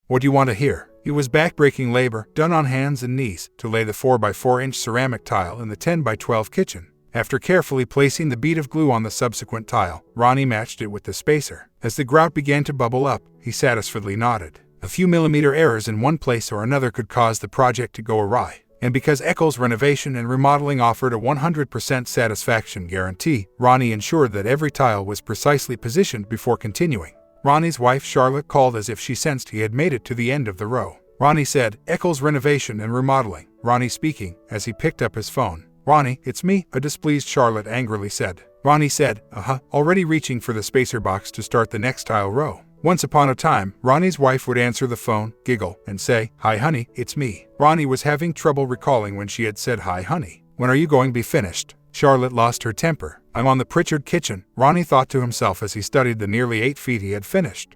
What do you want to hear? It was back-breaking labor, done on hands and knees, to lay the 4x4-inch ceramic tile in the 10x12 kitchen. After carefully placing the bead of glue on the subsequent tile, Ronnie matched it with the spacer. As the grout began to bubble up, he satisfiedly nodded. A few millimeter errors in one place or another could cause the project to go awry. And because Eccles Renovation and Remodeling offered a 100% satisfaction guarantee, Ronnie ensured that every tile was precisely positioned before continuing. Ronnie's wife Charlotte called as if she sensed he had made it to the end of the row. Ronnie said, "Eccles Renovation and Remodeling." Ronnie speaking, as he picked up his phone. "Ronnie, it's me," a displeased Charlotte angrily said. Ronnie said, already reaching for the spacer box to start the next tile row. Once upon a time, Ronnie's wife would answer the phone, giggle, and say, "Hi honey, it's me." Ronnie was having trouble recalling when she had said "Hi honey." "When are you going to be finished?" Charlotte lost her temper. "I'm on the Pritchard kitchen," Ronnie thought to himself as he studied the nearly 8 feet he had finished.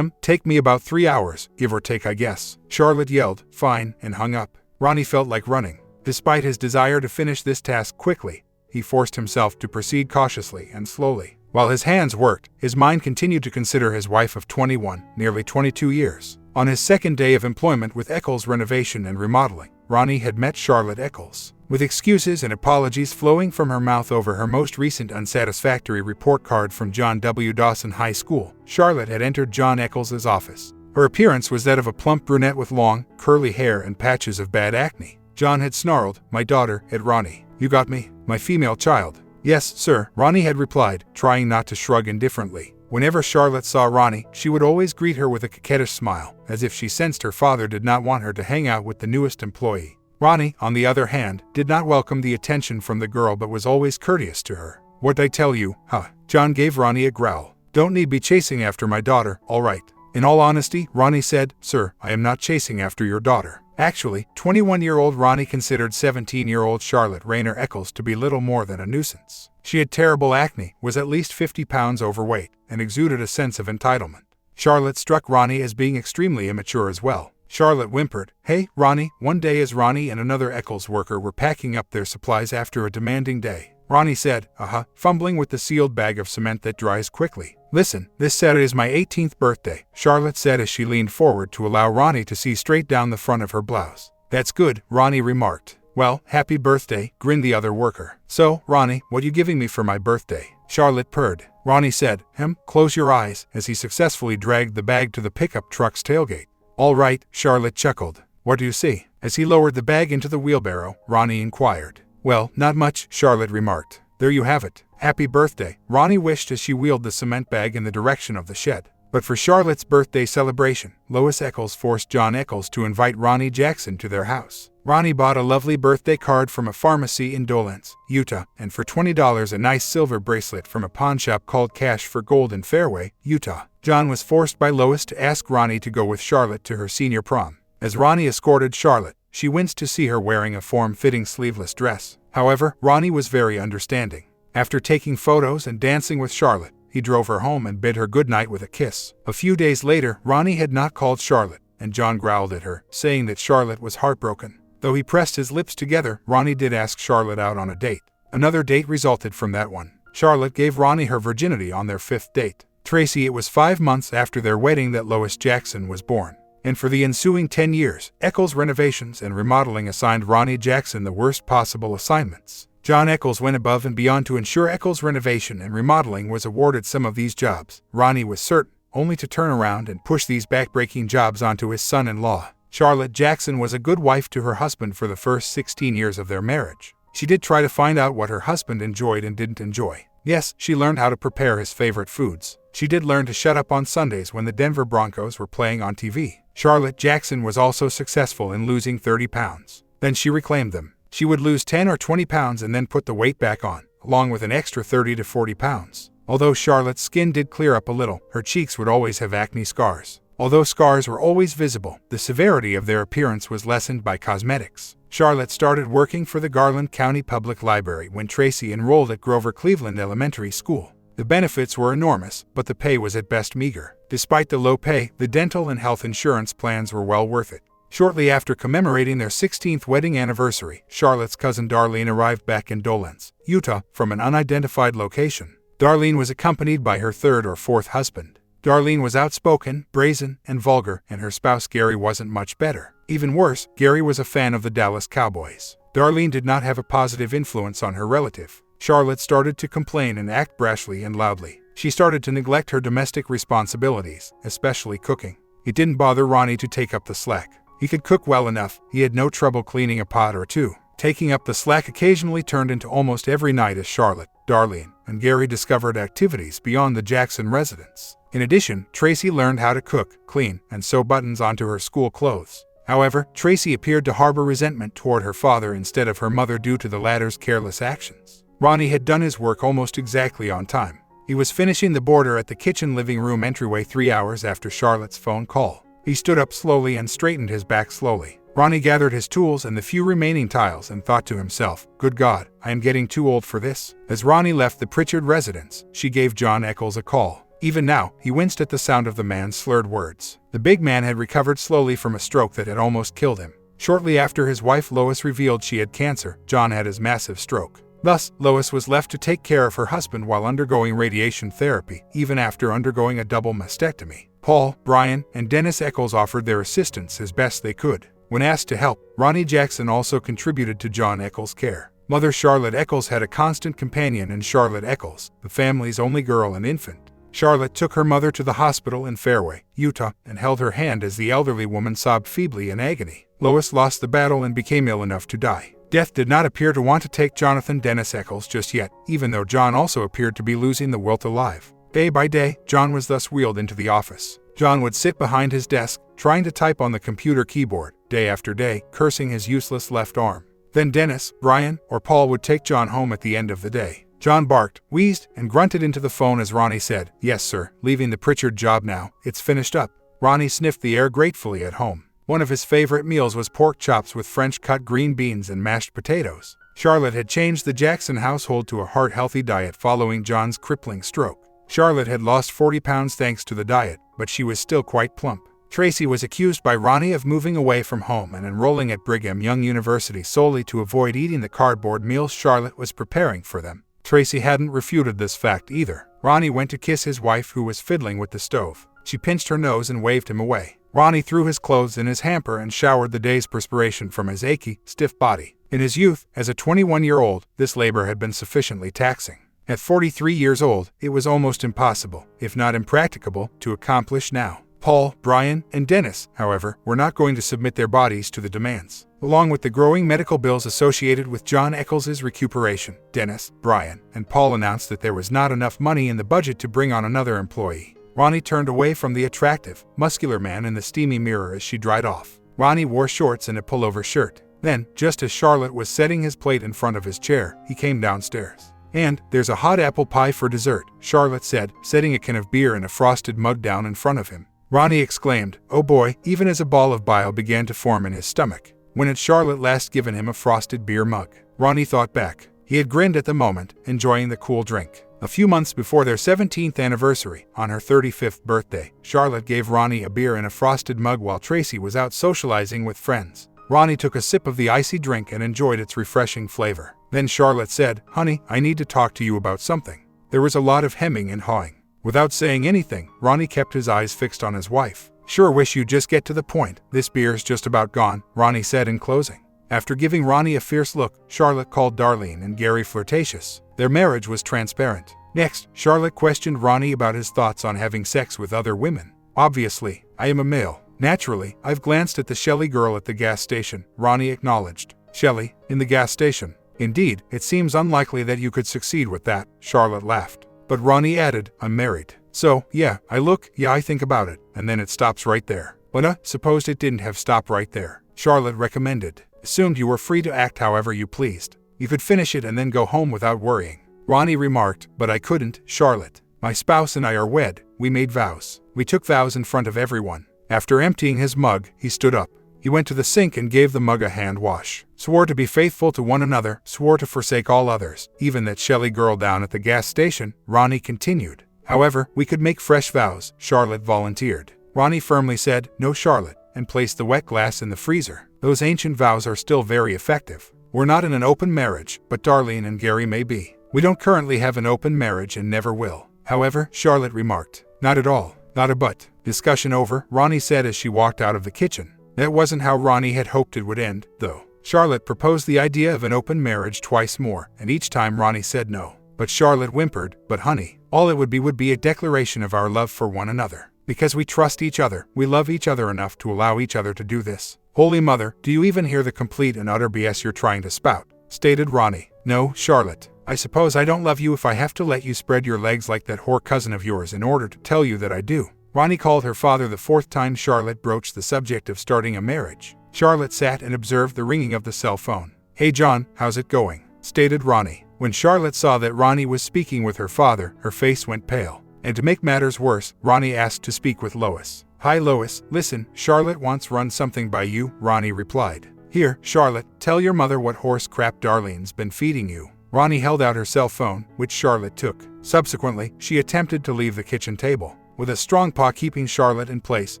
Take me about 3 hours, give or take I guess." Charlotte yelled, "Fine," and hung up. Ronnie felt like running. Despite his desire to finish this task quickly, he forced himself to proceed cautiously and slowly. While his hands worked, his mind continued to consider his wife of 21, nearly 22 years. On his second day of employment with Eccles Renovation and Remodeling, Ronnie had met Charlotte Eccles. With excuses and apologies flowing from her mouth over her most recent unsatisfactory report card from John W. Dawson High School, Charlotte had entered John Eccles' office. Her appearance was that of a plump brunette with long, curly hair and patches of bad acne. John had snarled, "My daughter," at Ronnie. "You got me? My female child?" "Yes, sir," Ronnie had replied, trying not to shrug indifferently. Whenever Charlotte saw Ronnie, she would always greet her with a coquettish smile, as if she sensed her father did not want her to hang out with the newest employee. Ronnie, on the other hand, did not welcome the attention from the girl but was always courteous to her. "What'd I tell you, huh?" John gave Ronnie a growl. "Don't need be chasing after my daughter, all right." "In all honesty," Ronnie said, "sir, I am not chasing after your daughter." Actually, 21-year-old Ronnie considered 17-year-old Charlotte Rayner Eccles to be little more than a nuisance. She had terrible acne, was at least 50 pounds overweight, and exuded a sense of entitlement. Charlotte struck Ronnie as being extremely immature as well. Charlotte whimpered, "Hey, Ronnie," one day as Ronnie and another Eccles worker were packing up their supplies after a demanding day. Ronnie said, fumbling with the sealed bag of cement that dries quickly. "Listen, this Saturday is my 18th birthday," Charlotte said as she leaned forward to allow Ronnie to see straight down the front of her blouse. "That's good," Ronnie remarked. "Well, happy birthday," grinned the other worker. "So, Ronnie, what you giving me for my birthday?" Charlotte purred. Ronnie said, "Close your eyes," as he successfully dragged the bag to the pickup truck's tailgate. "All right," Charlotte chuckled. "What do you see?" As he lowered the bag into the wheelbarrow, Ronnie inquired. "Well, not much," Charlotte remarked. "There you have it. Happy birthday," Ronnie wished as she wheeled the cement bag in the direction of the shed. But for Charlotte's birthday celebration, Lois Eccles forced John Eccles to invite Ronnie Jackson to their house. Ronnie bought a lovely birthday card from a pharmacy in Dolans, Utah, and for $20 a nice silver bracelet from a pawn shop called Cash for Gold in Fairway, Utah. John was forced by Lois to ask Ronnie to go with Charlotte to her senior prom. As Ronnie escorted Charlotte, she winced to see her wearing a form-fitting sleeveless dress. However, Ronnie was very understanding. After taking photos and dancing with Charlotte, he drove her home and bid her goodnight with a kiss. A few days later, Ronnie had not called Charlotte, and John growled at her, saying that Charlotte was heartbroken. Though he pressed his lips together, Ronnie did ask Charlotte out on a date. Another date resulted from that one. Charlotte gave Ronnie her virginity on their 5th date. Tracy, it was 5 months after their wedding that Lois Jackson was born. And for the ensuing 10 years, Eccles Renovations and Remodeling assigned Ronnie Jackson the worst possible assignments. John Eccles went above and beyond to ensure Eccles Renovation and Remodeling was awarded some of these jobs. Ronnie was certain, only to turn around and push these back-breaking jobs onto his son-in-law. Charlotte Jackson was a good wife to her husband for the first 16 years of their marriage. She did try to find out what her husband enjoyed and didn't enjoy. Yes, she learned how to prepare his favorite foods. She did learn to shut up on Sundays when the Denver Broncos were playing on TV. Charlotte Jackson was also successful in losing 30 pounds. Then she reclaimed them. She would lose 10 or 20 pounds and then put the weight back on, along with an extra 30 to 40 pounds. Although Charlotte's skin did clear up a little, her cheeks would always have acne scars. Although scars were always visible, the severity of their appearance was lessened by cosmetics. Charlotte started working for the Garland County Public Library when Tracy enrolled at Grover Cleveland Elementary School. The benefits were enormous, but the pay was at best meager. Despite the low pay, the dental and health insurance plans were well worth it. Shortly after commemorating their 16th wedding anniversary, Charlotte's cousin Darlene arrived back in Dolans, Utah, from an unidentified location. Darlene was accompanied by her 3rd or 4th husband. Darlene was outspoken, brazen, and vulgar, and her spouse Gary wasn't much better. Even worse, Gary was a fan of the Dallas Cowboys. Darlene did not have a positive influence on her relative. Charlotte started to complain and act brashly and loudly. She started to neglect her domestic responsibilities, especially cooking. It didn't bother Ronnie to take up the slack. He could cook well enough, he had no trouble cleaning a pot or two. Taking up the slack occasionally turned into almost every night as Charlotte, Darlene, and Gary discovered activities beyond the Jackson residence. In addition, Tracy learned how to cook, clean, and sew buttons onto her school clothes. However, Tracy appeared to harbor resentment toward her father instead of her mother due to the latter's careless actions. Ronnie had done his work almost exactly on time. He was finishing the border at the kitchen living room entryway 3 hours after Charlotte's phone call. He stood up slowly and straightened his back slowly. Ronnie gathered his tools and the few remaining tiles and thought to himself, "Good God, I am getting too old for this." As Ronnie left the Pritchard residence, she gave John Eccles a call. Even now, he winced at the sound of the man's slurred words. The big man had recovered slowly from a stroke that had almost killed him. Shortly after his wife Lois revealed she had cancer, John had his massive stroke. Thus, Lois was left to take care of her husband while undergoing radiation therapy, even after undergoing a double mastectomy. Paul, Brian, and Dennis Eccles offered their assistance as best they could. When asked to help, Ronnie Jackson also contributed to John Eccles' care. Mother Charlotte Eccles had a constant companion in Charlotte Eccles, the family's only girl and infant. Charlotte took her mother to the hospital in Fairway, Utah, and held her hand as the elderly woman sobbed feebly in agony. Lois lost the battle and became ill enough to die. Death did not appear to want to take Jonathan Dennis Eccles just yet, even though John also appeared to be losing the will to live. Day by day, John was thus wheeled into the office. John would sit behind his desk, trying to type on the computer keyboard, day after day, cursing his useless left arm. Then Dennis, Brian, or Paul would take John home at the end of the day. John barked, wheezed, and grunted into the phone as Ronnie said, "Yes, sir, leaving the Pritchard job now, it's finished up." Ronnie sniffed the air gratefully at home. One of his favorite meals was pork chops with French-cut green beans and mashed potatoes. Charlotte had changed the Jackson household to a heart-healthy diet following John's crippling stroke. Charlotte had lost 40 pounds thanks to the diet, but she was still quite plump. Tracy was accused by Ronnie of moving away from home and enrolling at Brigham Young University solely to avoid eating the cardboard meals Charlotte was preparing for them. Tracy hadn't refuted this fact either. Ronnie went to kiss his wife who was fiddling with the stove. She pinched her nose and waved him away. Ronnie threw his clothes in his hamper and showered the day's perspiration from his achy, stiff body. In his youth, as a 21-year-old, this labor had been sufficiently taxing. At 43 years old, it was almost impossible, if not impracticable, to accomplish now. Paul, Brian, and Dennis, however, were not going to submit their bodies to the demands. Along with the growing medical bills associated with John Eccles' recuperation, Dennis, Brian, and Paul announced that there was not enough money in the budget to bring on another employee. Ronnie turned away from the attractive, muscular man in the steamy mirror as she dried off. Ronnie wore shorts and a pullover shirt. Then, just as Charlotte was setting his plate in front of his chair, he came downstairs. "And there's a hot apple pie for dessert," Charlotte said, setting a can of beer in a frosted mug down in front of him. Ronnie exclaimed, "Oh boy," even as a ball of bile began to form in his stomach. When had Charlotte last given him a frosted beer mug? Ronnie thought back. He had grinned at the moment, enjoying the cool drink. A few months before their 17th anniversary, on her 35th birthday, Charlotte gave Ronnie a beer in a frosted mug while Tracy was out socializing with friends. Ronnie took a sip of the icy drink and enjoyed its refreshing flavor. Then Charlotte said, "Honey, I need to talk to you about something." There was a lot of hemming and hawing. Without saying anything, Ronnie kept his eyes fixed on his wife. "Sure wish you'd just get to the point. This beer's just about gone," Ronnie said in closing. After giving Ronnie a fierce look, Charlotte called Darlene and Gary flirtatious. Their marriage was transparent. Next, Charlotte questioned Ronnie about his thoughts on having sex with other women. "Obviously, I am a male. Naturally, I've glanced at the Shelley girl at the gas station," Ronnie acknowledged. "Shelley, in the gas station? Indeed, it seems unlikely that you could succeed with that," Charlotte laughed. But Ronnie added, "I'm married. So, yeah, I think about it, and then it stops right there." But supposed it didn't have stopped right there. Charlotte recommended. "Assumed you were free to act however you pleased. You could finish it and then go home without worrying." Ronnie remarked, "But I couldn't, Charlotte. My spouse and I are wed. We made vows. We took vows in front of everyone." After emptying his mug, he stood up. He went to the sink and gave the mug a hand wash. "Swore to be faithful to one another, swore to forsake all others, even that Shelley girl down at the gas station," Ronnie continued. "However, we could make fresh vows," Charlotte volunteered. Ronnie firmly said, "No, Charlotte," and placed the wet glass in the freezer. "Those ancient vows are still very effective. We're not in an open marriage, but Darlene and Gary may be. We don't currently have an open marriage and never will." "However," Charlotte remarked. "Not at all. Not a but. Discussion over, Ronnie said as she walked out of the kitchen. That wasn't how Ronnie had hoped it would end, though. Charlotte proposed the idea of an open marriage twice more, and each time Ronnie said no. But Charlotte whimpered, "But honey, all it would be a declaration of our love for one another. Because we trust each other, we love each other enough to allow each other to do this." "Holy Mother, do you even hear the complete and utter BS you're trying to spout?" stated Ronnie. "No, Charlotte. I suppose I don't love you if I have to let you spread your legs like that whore cousin of yours in order to tell you that I do." Ronnie called her father the fourth time Charlotte broached the subject of starting a marriage. Charlotte sat and observed the ringing of the cell phone. "Hey John, how's it going?" stated Ronnie. When Charlotte saw that Ronnie was speaking with her father, her face went pale. And to make matters worse, Ronnie asked to speak with Lois. "Hi Lois, listen, Charlotte wants run something by you," Ronnie replied. "Here, Charlotte, tell your mother what horse crap Darlene's been feeding you." Ronnie held out her cell phone, which Charlotte took. Subsequently, she attempted to leave the kitchen table. With a strong paw keeping Charlotte in place,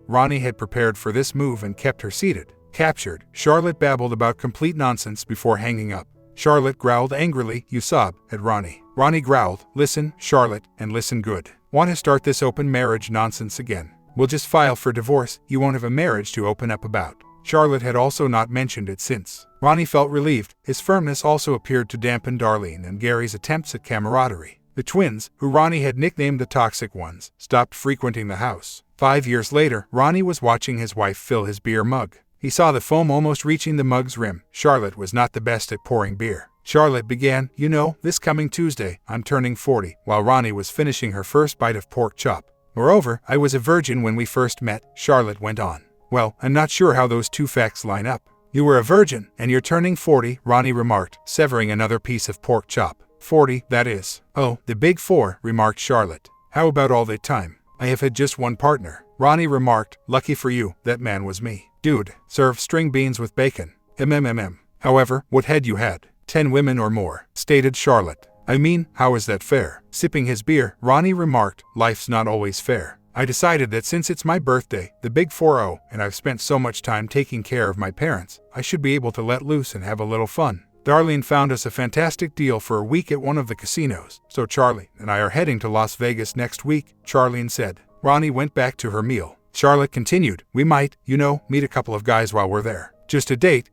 Ronnie had prepared for this move and kept her seated. Captured, Charlotte babbled about complete nonsense before hanging up. Charlotte growled angrily, "You sob," at Ronnie. Ronnie growled, "Listen, Charlotte, and listen good. Want to start this open marriage nonsense again? We'll just file for divorce, you won't have a marriage to open up about." Charlotte had also not mentioned it since. Ronnie felt relieved. His firmness also appeared to dampen Darlene and Gary's attempts at camaraderie. The twins, who Ronnie had nicknamed the Toxic Ones, stopped frequenting the house. 5 years later, Ronnie was watching his wife fill his beer mug. He saw the foam almost reaching the mug's rim. Charlotte was not the best at pouring beer. Charlotte began, "You know, this coming Tuesday, I'm turning 40, while Ronnie was finishing her first bite of pork chop. "Moreover, I was a virgin when we first met," Charlotte went on. "Well, I'm not sure how those two facts line up." "You were a virgin, and you're turning 40, Ronnie remarked, severing another piece of pork chop. 40, that is. "Oh, the big 4, remarked Charlotte. "How about all the time? I have had just one partner," Ronnie remarked. "Lucky for you, that man was me. Dude, serve string beans with bacon. MMMM. However, what had you had? 10 women or more," stated Charlotte. "I mean, how is that fair?" Sipping his beer, Ronnie remarked, "Life's not always fair. I decided that since it's my birthday, the big 40, and I've spent so much time taking care of my parents, I should be able to let loose and have a little fun. Darlene found us a fantastic deal for a week at one of the casinos, so Charlie and I are heading to Las Vegas next week," Charlene said. Ronnie went back to her meal. Charlotte continued, "We might, meet a couple of guys while we're there. Just a date,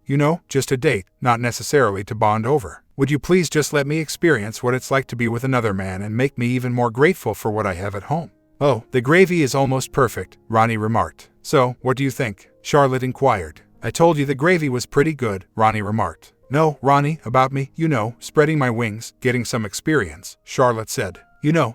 just a date, not necessarily to bond over. Would you please just let me experience what it's like to be with another man and make me even more grateful for what I have at home?" "Oh, the gravy is almost perfect," Ronnie remarked. "So, what do you think?" Charlotte inquired. "I told you the gravy was pretty good," Ronnie remarked. "No, Ronnie, about me, spreading my wings, getting some experience," Charlotte said.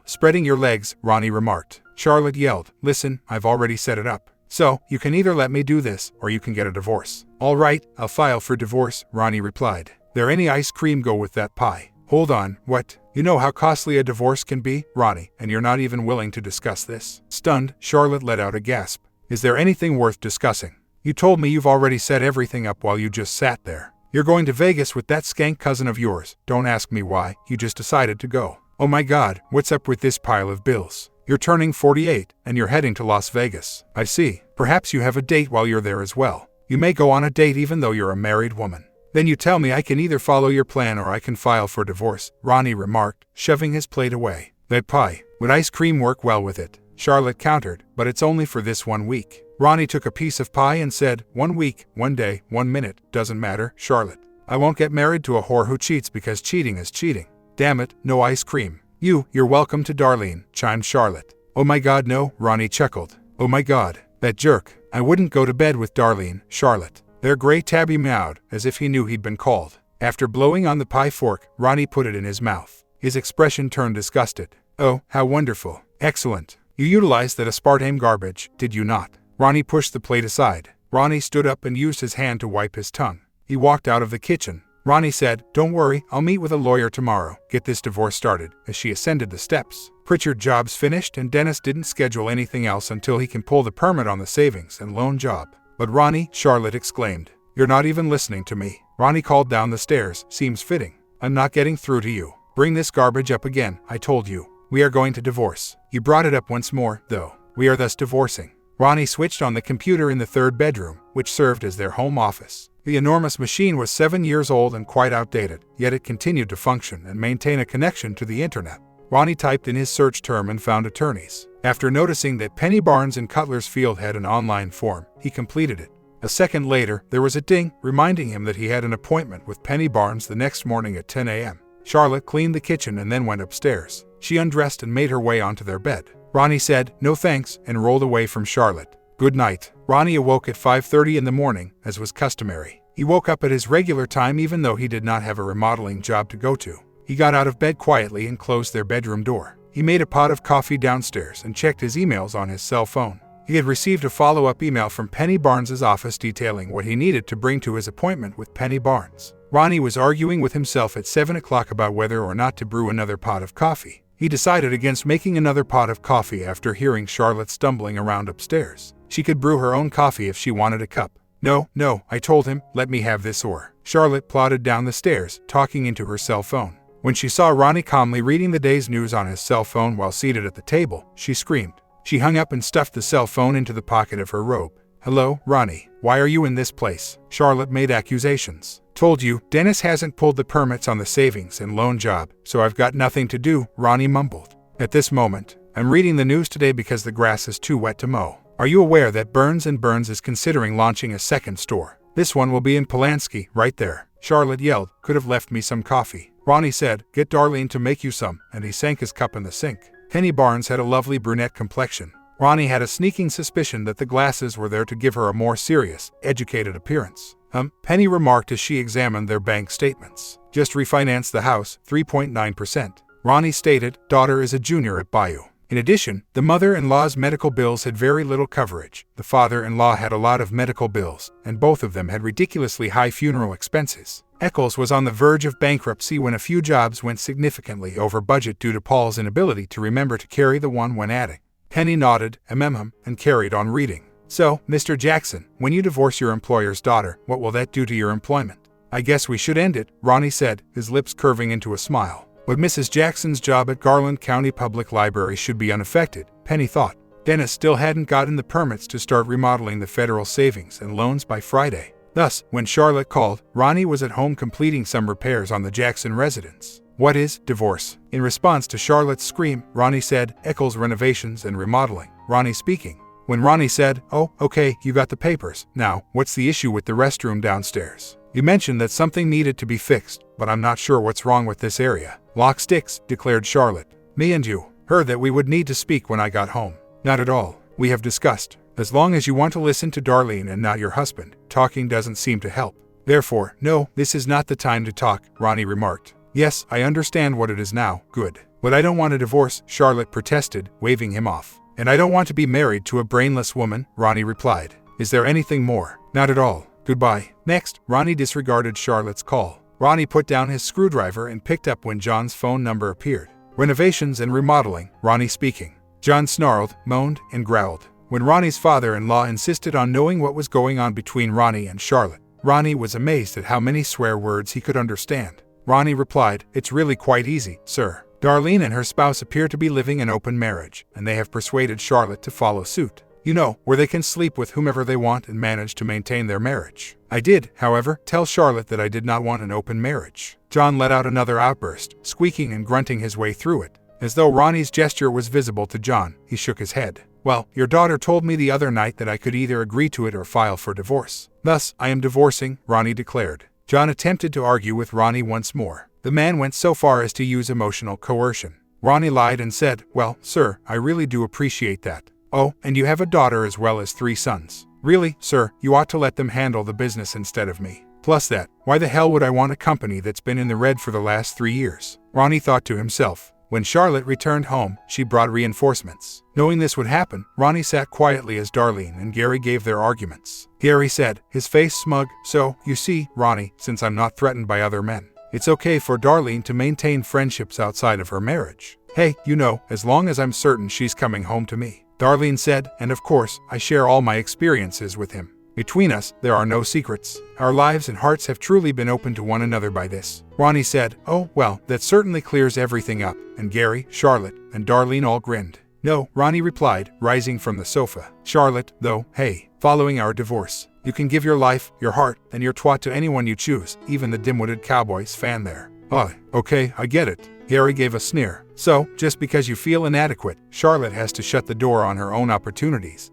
"Spreading your legs," Ronnie remarked. Charlotte yelled, "Listen, I've already set it up. So, you can either let me do this, or you can get a divorce." "All right, I'll file for divorce," Ronnie replied. "There any ice cream go with that pie?" "Hold on, what? You know how costly a divorce can be, Ronnie, and you're not even willing to discuss this?" Stunned, Charlotte let out a gasp. "Is there anything worth discussing? You told me you've already set everything up while you just sat there. You're going to Vegas with that skank cousin of yours. Don't ask me why, you just decided to go. Oh my God, what's up with this pile of bills? You're turning 48, and you're heading to Las Vegas. I see. Perhaps you have a date while you're there as well. You may go on a date even though you're a married woman. Then you tell me I can either follow your plan or I can file for divorce," Ronnie remarked, shoving his plate away. "That pie. Would ice cream work well with it?" Charlotte countered, "But it's only for this 1 week." Ronnie took a piece of pie and said, "1 week, 1 day, 1 minute, doesn't matter, Charlotte. I won't get married to a whore who cheats because cheating is cheating. Damn it, no ice cream." You're welcome to Darlene," chimed Charlotte. "Oh my God, no," Ronnie chuckled. "Oh my God, that jerk. I wouldn't go to bed with Darlene, Charlotte." Their gray tabby meowed, as if he knew he'd been called. After blowing on the pie fork, Ronnie put it in his mouth. His expression turned disgusted. "Oh, how wonderful. Excellent. You utilized that aspartame garbage, did you not?" Ronnie pushed the plate aside. Ronnie stood up and used his hand to wipe his tongue. He walked out of the kitchen. Ronnie said, "Don't worry, I'll meet with a lawyer tomorrow, get this divorce started," as she ascended the steps. Pritchard's job's finished and Dennis didn't schedule anything else until he can pull the permit on the savings and loan job. "But Ronnie," Charlotte exclaimed, "you're not even listening to me." Ronnie called down the stairs, "Seems fitting. I'm not getting through to you. Bring this garbage up again, I told you. We are going to divorce. You brought it up once more, though. We are thus divorcing." Ronnie switched on the computer in the third bedroom, which served as their home office. The enormous machine was 7 years old and quite outdated, yet it continued to function and maintain a connection to the internet. Ronnie typed in his search term and found attorneys. After noticing that Penny Barnes in Cutler's Field had an online form, he completed it. A second later, there was a ding, reminding him that he had an appointment with Penny Barnes the next morning at 10 a.m. Charlotte cleaned the kitchen and then went upstairs. She undressed and made her way onto their bed. Ronnie said, "No thanks," and rolled away from Charlotte. "Good night." Ronnie awoke at 5:30 in the morning, as was customary. He woke up at his regular time even though he did not have a remodeling job to go to. He got out of bed quietly and closed their bedroom door. He made a pot of coffee downstairs and checked his emails on his cell phone. He had received a follow-up email from Penny Barnes's office detailing what he needed to bring to his appointment with Penny Barnes. Ronnie was arguing with himself at 7 o'clock about whether or not to brew another pot of coffee. He decided against making another pot of coffee after hearing Charlotte stumbling around upstairs. She could brew her own coffee if she wanted a cup. No, I told him, let me have this or. Charlotte plodded down the stairs, talking into her cell phone. When she saw Ronnie calmly reading the day's news on his cell phone while seated at the table, she screamed. She hung up and stuffed the cell phone into the pocket of her robe. "Hello, Ronnie. Why are you in this place?" Charlotte made accusations. "Told you, Dennis hasn't pulled the permits on the savings and loan job, so I've got nothing to do," Ronnie mumbled. At this moment, "I'm reading the news today because the grass is too wet to mow. Are you aware that Burns & Burns is considering launching a second store? This one will be in Pulaski, right there." Charlotte yelled, "Could have left me some coffee." Ronnie said, "Get Darlene to make you some," and he sank his cup in the sink. Penny Barnes had a lovely brunette complexion. Ronnie had a sneaking suspicion that the glasses were there to give her a more serious, educated appearance. Penny remarked as she examined their bank statements. "Just refinanced the house, 3.9%. Ronnie stated, "Daughter is a junior at Bayou." In addition, the mother-in-law's medical bills had very little coverage. The father-in-law had a lot of medical bills, and both of them had ridiculously high funeral expenses. Eccles was on the verge of bankruptcy when a few jobs went significantly over budget due to Paul's inability to remember to carry the one when adding. Penny nodded, and carried on reading. "So, Mr. Jackson, when you divorce your employer's daughter, what will that do to your employment?" "I guess we should end it," Ronnie said, his lips curving into a smile. But Mrs. Jackson's job at Garland County Public Library should be unaffected, Penny thought. Dennis still hadn't gotten the permits to start remodeling the federal savings and loans by Friday. Thus, when Charlotte called, Ronnie was at home completing some repairs on the Jackson residence. "What is divorce?" In response to Charlotte's scream, Ronnie said, "Eccles renovations and remodeling." Ronnie speaking. When Ronnie said, "Oh, okay, you got the papers. Now, what's the issue with the restroom downstairs? You mentioned that something needed to be fixed, but I'm not sure what's wrong with this area." "Lock sticks," declared Charlotte. "Me and you heard that we would need to speak when I got home." "Not at all. We have discussed. As long as you want to listen to Darlene and not your husband, talking doesn't seem to help. Therefore, no, this is not the time to talk," Ronnie remarked. "Yes, I understand what it is now. Good. But I don't want a divorce," Charlotte protested, waving him off. "And I don't want to be married to a brainless woman," Ronnie replied. "Is there anything more?" "Not at all. Goodbye." Next, Ronnie disregarded Charlotte's call. Ronnie put down his screwdriver and picked up when John's phone number appeared. "Renovations and remodeling," Ronnie speaking. John snarled, moaned, and growled. When Ronnie's father-in-law insisted on knowing what was going on between Ronnie and Charlotte, Ronnie was amazed at how many swear words he could understand. Ronnie replied, "It's really quite easy, sir. Darlene and her spouse appear to be living an open marriage, and they have persuaded Charlotte to follow suit. You know, where they can sleep with whomever they want and manage to maintain their marriage. I did, however, tell Charlotte that I did not want an open marriage." John let out another outburst, squeaking and grunting his way through it. As though Ronnie's gesture was visible to John, he shook his head. "Well, your daughter told me the other night that I could either agree to it or file for divorce. Thus, I am divorcing," Ronnie declared. John attempted to argue with Ronnie once more. The man went so far as to use emotional coercion. Ronnie lied and said, "Well, sir, I really do appreciate that. Oh, and you have a daughter as well as 3 sons. Really, sir, you ought to let them handle the business instead of me. Plus that, why the hell would I want a company that's been in the red for the last 3 years?" Ronnie thought to himself. When Charlotte returned home, she brought reinforcements. Knowing this would happen, Ronnie sat quietly as Darlene and Gary gave their arguments. Gary said, his face smug, "So, you see, Ronnie, since I'm not threatened by other men, it's okay for Darlene to maintain friendships outside of her marriage. Hey, you know, as long as I'm certain she's coming home to me." Darlene said, "And of course, I share all my experiences with him. Between us, there are no secrets. Our lives and hearts have truly been open to one another by this." Ronnie said, "Oh, well, that certainly clears everything up," and Gary, Charlotte, and Darlene all grinned. "No," Ronnie replied, rising from the sofa. "Charlotte, though, hey, following our divorce, you can give your life, your heart, and your twat to anyone you choose, even the dim-witted Cowboys fan there." "Oh, okay, I get it. Gary gave a sneer. So, just because you feel inadequate, Charlotte has to shut the door on her own opportunities,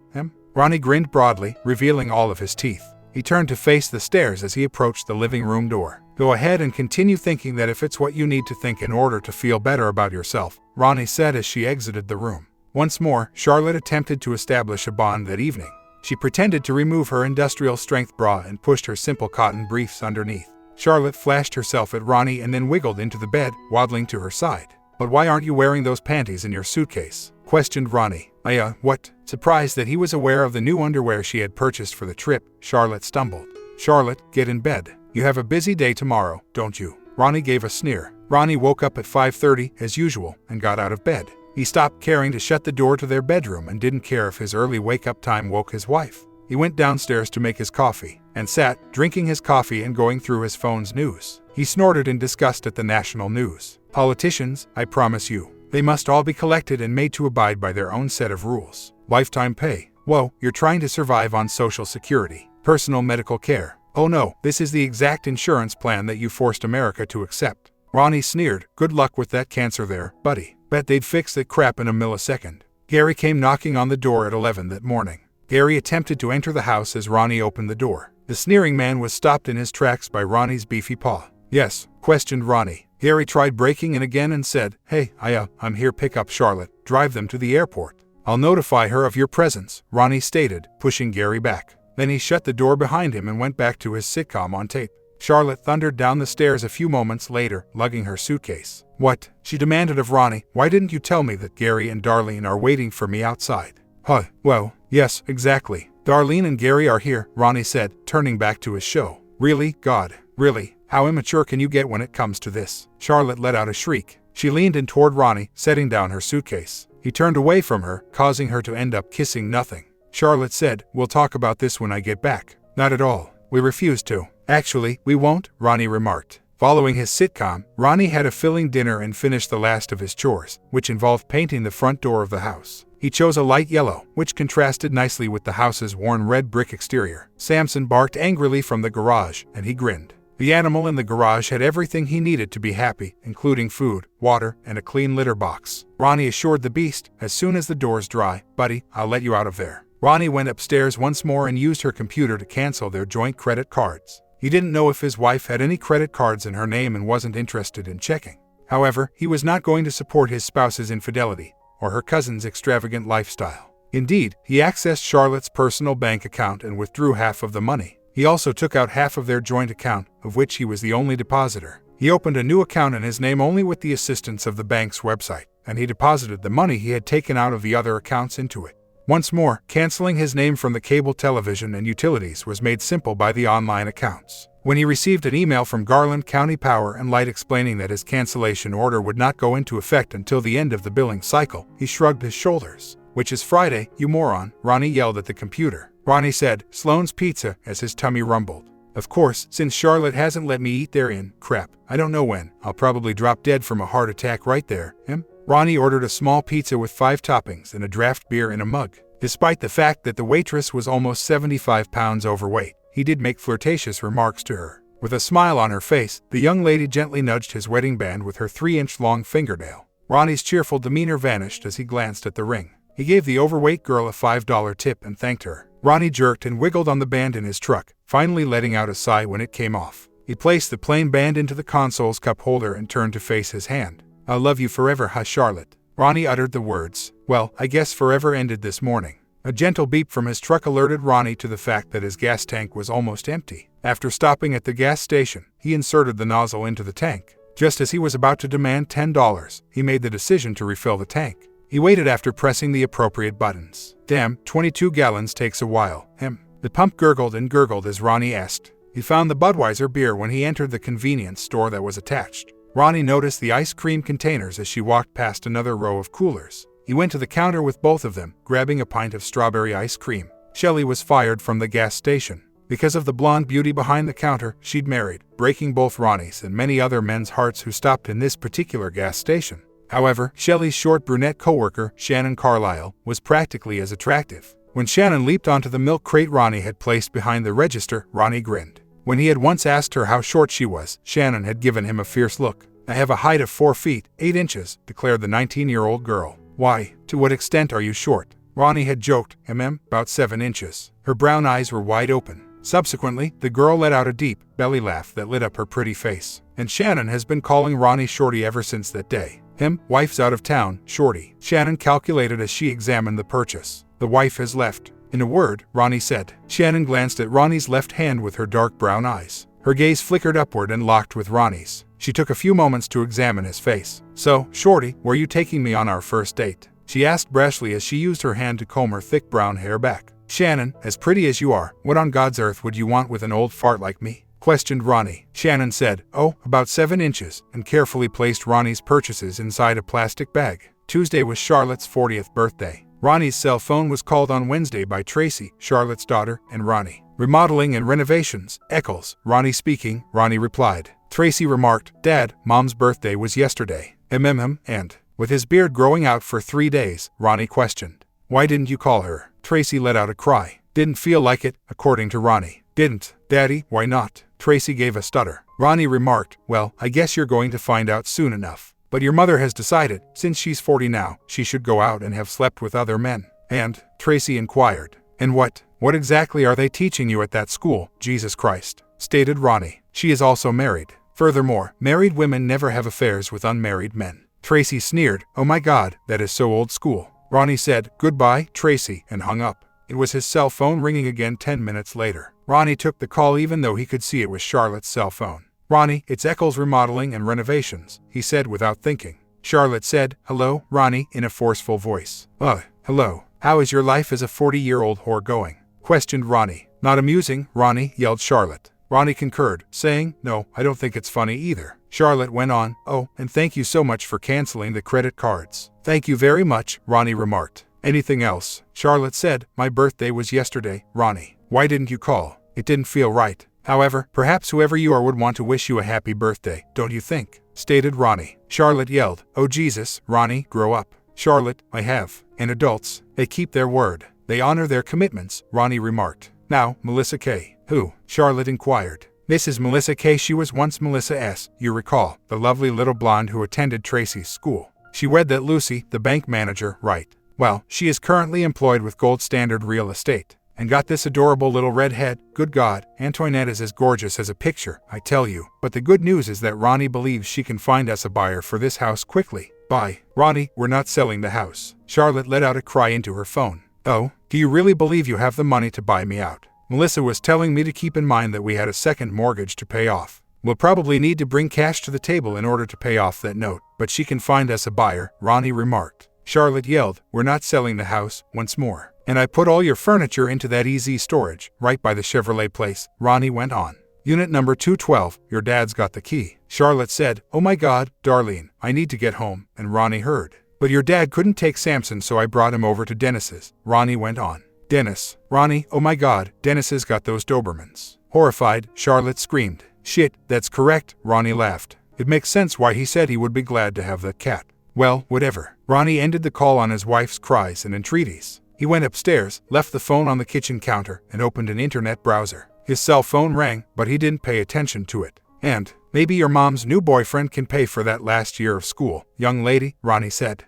Ronnie grinned broadly, revealing all of his teeth. He turned to face the stairs as he approached the living room door. Go ahead and continue thinking that if it's what you need to think in order to feel better about yourself, Ronnie said as she exited the room. Once more, Charlotte attempted to establish a bond that evening. She pretended to remove her industrial-strength bra and pushed her simple cotton briefs underneath. Charlotte flashed herself at Ronnie and then wiggled into the bed, waddling to her side. But why aren't you wearing those panties in your suitcase? Questioned Ronnie. What? Surprised that he was aware of the new underwear she had purchased for the trip, Charlotte stumbled. Charlotte, get in bed. You have a busy day tomorrow, don't you? Ronnie gave a sneer. Ronnie woke up at 5:30, as usual, and got out of bed. He stopped caring to shut the door to their bedroom and didn't care if his early wake-up time woke his wife. He went downstairs to make his coffee, and sat, drinking his coffee and going through his phone's news. He snorted in disgust at the national news. Politicians, I promise you. They must all be collected and made to abide by their own set of rules. Lifetime pay. Whoa, you're trying to survive on Social Security. Personal medical care. Oh no, this is the exact insurance plan that you forced America to accept. Ronnie sneered. Good luck with that cancer there, buddy. Bet they'd fix that crap in a millisecond. Gary came knocking on the door at 11 that morning. Gary attempted to enter the house as Ronnie opened the door. The sneering man was stopped in his tracks by Ronnie's beefy paw. Yes? Questioned Ronnie. Gary tried breaking in again and said, Hey, I'm here, pick up Charlotte, drive them to the airport. I'll notify her of your presence, Ronnie stated, pushing Gary back. Then he shut the door behind him and went back to his sitcom on tape. Charlotte thundered down the stairs a few moments later, lugging her suitcase. What? She demanded of Ronnie. Why didn't you tell me that Gary and Darlene are waiting for me outside? Well, yes, exactly. Darlene and Gary are here, Ronnie said, turning back to his show. Really? God, really? How immature can you get when it comes to this? Charlotte let out a shriek. She leaned in toward Ronnie, setting down her suitcase. He turned away from her, causing her to end up kissing nothing. Charlotte said, We'll talk about this when I get back. Not at all. We refuse to. Actually, we won't, Ronnie remarked. Following his sitcom, Ronnie had a filling dinner and finished the last of his chores, which involved painting the front door of the house. He chose a light yellow, which contrasted nicely with the house's worn red brick exterior. Samson barked angrily from the garage, and he grinned. The animal in the garage had everything he needed to be happy, including food, water, and a clean litter box. Ronnie assured the beast, as soon as the door's dry, buddy, I'll let you out of there. Ronnie went upstairs once more and used her computer to cancel their joint credit cards. He didn't know if his wife had any credit cards in her name and wasn't interested in checking. However, he was not going to support his spouse's infidelity, or her cousin's extravagant lifestyle. Indeed, he accessed Charlotte's personal bank account and withdrew half of the money. He also took out half of their joint account, of which he was the only depositor. He opened a new account in his name only with the assistance of the bank's website, and he deposited the money he had taken out of the other accounts into it. Once more, canceling his name from the cable television and utilities was made simple by the online accounts. When he received an email from Garland County Power and Light explaining that his cancellation order would not go into effect until the end of the billing cycle, he shrugged his shoulders. Which is Friday, you moron, Ronnie yelled at the computer. Ronnie said, Sloan's Pizza, as his tummy rumbled. Of course, since Charlotte hasn't let me eat therein, crap, I don't know when, I'll probably drop dead from a heart attack right there, Ronnie ordered a small pizza with 5 toppings and a draft beer in a mug. Despite the fact that the waitress was almost 75 pounds overweight, he did make flirtatious remarks to her. With a smile on her face, the young lady gently nudged his wedding band with her 3-inch-long fingernail. Ronnie's cheerful demeanor vanished as he glanced at the ring. He gave the overweight girl a $5 tip and thanked her. Ronnie jerked and wiggled on the band in his truck, finally letting out a sigh when it came off. He placed the plain band into the console's cup holder and turned to face his hand. I'll love you forever, huh, Charlotte? Ronnie uttered the words. Well, I guess forever ended this morning. A gentle beep from his truck alerted Ronnie to the fact that his gas tank was almost empty. After stopping at the gas station, he inserted the nozzle into the tank. Just as he was about to demand $10, he made the decision to refill the tank. He waited after pressing the appropriate buttons. Damn, 22 gallons takes a while. The pump gurgled and gurgled as Ronnie asked. He found the Budweiser beer when he entered the convenience store that was attached. Ronnie noticed the ice cream containers as she walked past another row of coolers. He went to the counter with both of them, grabbing a pint of strawberry ice cream. Shelley was fired from the gas station. Because of the blonde beauty behind the counter, she'd married, breaking both Ronnie's and many other men's hearts who stopped in this particular gas station. However, Shelley's short brunette coworker, Shannon Carlisle, was practically as attractive. When Shannon leaped onto the milk crate Ronnie had placed behind the register, Ronnie grinned. When he had once asked her how short she was, Shannon had given him a fierce look. I have a height of 4 feet, 8 inches, declared the 19-year-old girl. Why, to what extent are you short? Ronnie had joked, about 7 inches. Her brown eyes were wide open. Subsequently, the girl let out a deep, belly laugh that lit up her pretty face. And Shannon has been calling Ronnie Shorty ever since that day. Wife's out of town, Shorty. Shannon calculated as she examined the purchase. The wife has left. In a word, Ronnie said. Shannon glanced at Ronnie's left hand with her dark brown eyes. Her gaze flickered upward and locked with Ronnie's. She took a few moments to examine his face. So, Shorty, were you taking me on our first date? She asked brashly as she used her hand to comb her thick brown hair back. Shannon, as pretty as you are, what on God's earth would you want with an old fart like me? Questioned Ronnie. Shannon said, oh, about 7 inches, and carefully placed Ronnie's purchases inside a plastic bag. Tuesday was Charlotte's 40th birthday. Ronnie's cell phone was called on Wednesday by Tracy, Charlotte's daughter, and Ronnie. Remodeling and renovations, Eccles. Ronnie speaking, Ronnie replied. Tracy remarked, Dad, Mom's birthday was yesterday. And, with his beard growing out for 3 days, Ronnie questioned. Why didn't you call her? Tracy let out a cry. Didn't feel like it, according to Ronnie. Didn't. Daddy, why not? Tracy gave a stutter. Ronnie remarked, well, I guess you're going to find out soon enough. But your mother has decided, since she's 40 now, she should go out and have slept with other men. And, Tracy inquired. And what exactly are they teaching you at that school, Jesus Christ? Stated Ronnie. She is also married. Furthermore, married women never have affairs with unmarried men. Tracy sneered, oh my God, that is so old school. Ronnie said, goodbye, Tracy, and hung up. It was his cell phone ringing again 10 minutes later. Ronnie took the call even though he could see it was Charlotte's cell phone. Ronnie, it's Eccles Remodeling and Renovations, he said without thinking. Charlotte said, hello, Ronnie, in a forceful voice. Hello. How is your life as a 40-year-old whore going? Questioned Ronnie. Not amusing, Ronnie, yelled Charlotte. Ronnie concurred, saying, no, I don't think it's funny either. Charlotte went on, oh, and thank you so much for canceling the credit cards. Thank you very much, Ronnie remarked. Anything else? Charlotte said, my birthday was yesterday, Ronnie. Why didn't you call? It didn't feel right. However, perhaps whoever you are would want to wish you a happy birthday, don't you think? Stated Ronnie. Charlotte yelled, oh Jesus, Ronnie, grow up. Charlotte, I have. And adults, they keep their word. They honor their commitments, Ronnie remarked. Now, Melissa K. Who? Charlotte inquired. This is Melissa K. She was once Melissa S., you recall, the lovely little blonde who attended Tracy's school. She wed that Lucy, the bank manager, right? Well, she is currently employed with Gold Standard Real Estate. And got this adorable little redhead. Good God, Antoinette is as gorgeous as a picture, I tell you. But the good news is that Ronnie believes she can find us a buyer for this house quickly. Bye. Ronnie, we're not selling the house. Charlotte let out a cry into her phone. Oh, do you really believe you have the money to buy me out? Melissa was telling me to keep in mind that we had a second mortgage to pay off. We'll probably need to bring cash to the table in order to pay off that note, but she can find us a buyer, Ronnie remarked. Charlotte yelled, we're not selling the house, once more. And I put all your furniture into that easy storage, right by the Chevrolet place, Ronnie went on. Unit number 212, your dad's got the key. Charlotte said, oh my God, Darlene, I need to get home, and Ronnie heard. But your dad couldn't take Samson, so I brought him over to Dennis's, Ronnie went on. Dennis. Ronnie, oh my God, Dennis has got those Dobermans. Horrified, Charlotte screamed. Shit, that's correct, Ronnie laughed. It makes sense why he said he would be glad to have that cat. Well, whatever. Ronnie ended the call on his wife's cries and entreaties. He went upstairs, left the phone on the kitchen counter, and opened an internet browser. His cell phone rang, but he didn't pay attention to it. And, maybe your mom's new boyfriend can pay for that last year of school, young lady, Ronnie said.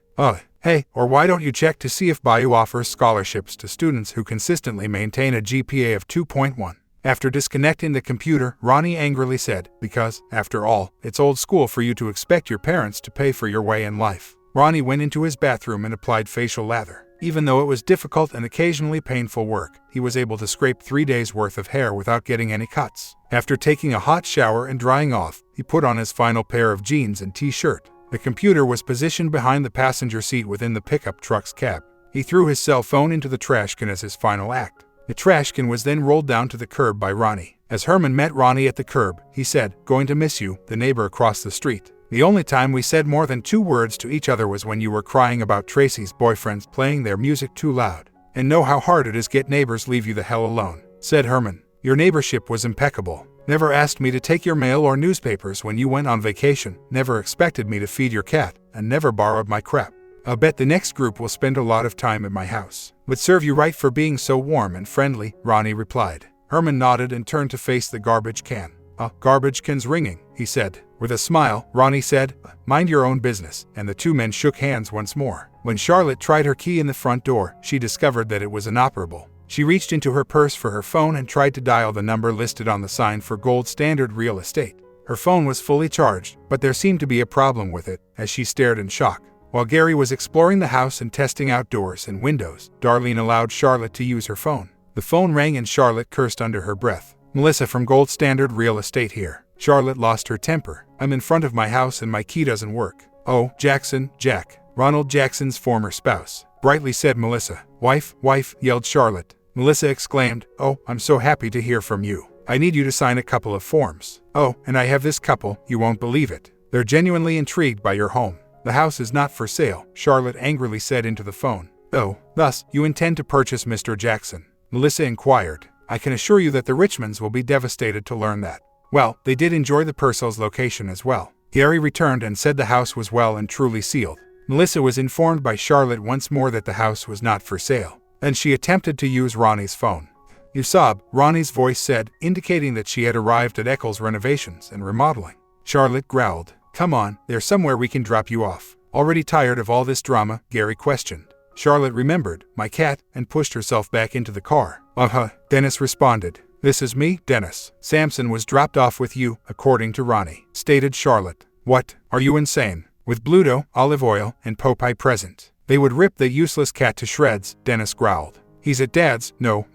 Hey, or why don't you check to see if Bayou offers scholarships to students who consistently maintain a GPA of 2.1? After disconnecting the computer, Ronnie angrily said, because, after all, it's old school for you to expect your parents to pay for your way in life. Ronnie went into his bathroom and applied facial lather. Even though it was difficult and occasionally painful work, he was able to scrape 3 days' worth of hair without getting any cuts. After taking a hot shower and drying off, he put on his final pair of jeans and t-shirt. The computer was positioned behind the passenger seat within the pickup truck's cab. He threw his cell phone into the trash can as his final act. The trash can was then rolled down to the curb by Ronnie. As Herman met Ronnie at the curb, he said, going to miss you, the neighbor across the street. The only time we said more than 2 words to each other was when you were crying about Tracy's boyfriends playing their music too loud. And know how hard it is get neighbors leave you the hell alone, said Herman. Your neighborship was impeccable. Never asked me to take your mail or newspapers when you went on vacation, never expected me to feed your cat, and never borrowed my crap. I'll bet the next group will spend a lot of time at my house. Would serve you right for being so warm and friendly, Ronnie replied. Herman nodded and turned to face the garbage can. Garbage can's ringing, he said. With a smile, Ronnie said, "Mind your own business," and the two men shook hands once more. When Charlotte tried her key in the front door, she discovered that it was inoperable. She reached into her purse for her phone and tried to dial the number listed on the sign for Gold Standard Real Estate. Her phone was fully charged, but there seemed to be a problem with it, as she stared in shock. While Gary was exploring the house and testing out doors and windows, Darlene allowed Charlotte to use her phone. The phone rang and Charlotte cursed under her breath. "Melissa from Gold Standard Real Estate here." Charlotte lost her temper. "I'm in front of my house and my key doesn't work." "Oh, Jackson, Jack. Ronald Jackson's former spouse," brightly said Melissa. Wife, yelled Charlotte. Melissa exclaimed, "Oh, I'm so happy to hear from you. I need you to sign a couple of forms. Oh, and I have this couple, you won't believe it. They're genuinely intrigued by your home." "The house is not for sale," Charlotte angrily said into the phone. "Oh, thus, you intend to purchase Mr. Jackson?" Melissa inquired. "I can assure you that the Richmonds will be devastated to learn that." Well, they did enjoy the Purcell's location as well. Gary returned and said the house was well and truly sealed. Melissa was informed by Charlotte once more that the house was not for sale. Then she attempted to use Ronnie's phone. "You sob," Ronnie's voice said, indicating that she had arrived at Eccles renovations and remodeling. Charlotte growled. "Come on, there's somewhere we can drop you off." "Already tired of all this drama?" Gary questioned. Charlotte remembered, "My cat," and pushed herself back into the car. Dennis responded. "This is me, Dennis. Samson was dropped off with you, according to Ronnie," stated Charlotte. "What? Are you insane? With Bluto, olive oil, and Popeye present. They would rip the useless cat to shreds," Dennis growled. "He's at Dad's." No.